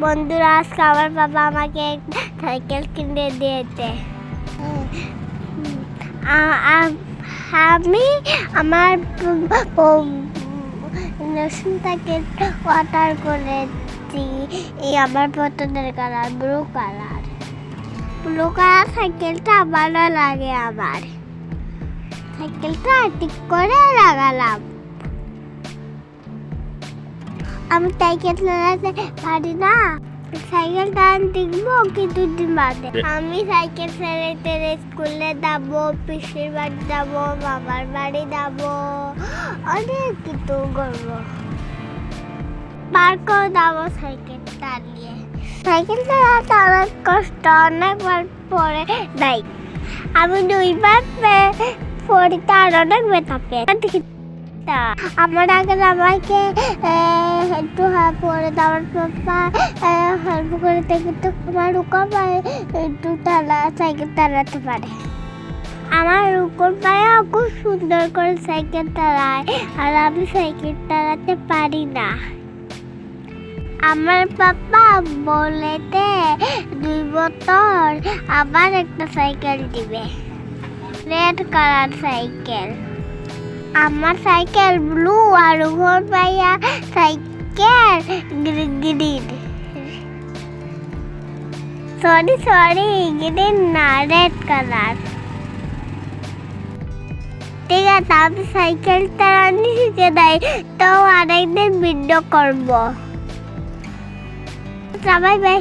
বন্ধুরা, আজকে আমার বাবা আমাকে সাইকেল কিনে দিয়েছে। আমি আমার নতুন সাইকেল অর্ডার করেছি। আমার পছন্দের colour blue colour. Blue colour সাইকেলটা ভালো লাগে আমার। সাইকেলটা ঠিক করে লাগালাম। আমি সাইকেল চালাতে পারি না। সাইকেলটা শিখবো কিছুদিন বাদে। আমি সাইকেল চালাতে স্কুলে যাবো, পিসির বাড়ি যাবো, বাবার বাড়ি যাবো, অনেক কিছু করবো। পার্কেও যাবো সাইকেল চালিয়ে। সাইকেল চালাতে অনেক কষ্ট, অনেকবার পরে যাই। আমি 2বার পড়িতে আর অনেক ব্যথা পেয়ে। আমার আগে আমাকে একটু পরে দেওয়ার পাপা হেল্প করে কিন্তু আমার রুকো পায়ে একটু সাইকেল চালাতে পারে। আমার রুকোর পায়ে খুব সুন্দর করে সাইকেল চালায়, আর আমি সাইকেল চালাতে পারি না। আমার পাপা বলেতে 2 বছর আবার একটা সাইকেল দিবে, রেড কালার সাইকেল। আমার সাইকেল ব্লু আর রুকোর পায়া সাইকেল গ্রিন। সরি গ্রিন না, রেড কালার। ঠিক আছে, আমি সাইকেল চালানো শিখে দেয় তো আরেকদিন ভিডিও করবো। সবাই বাই।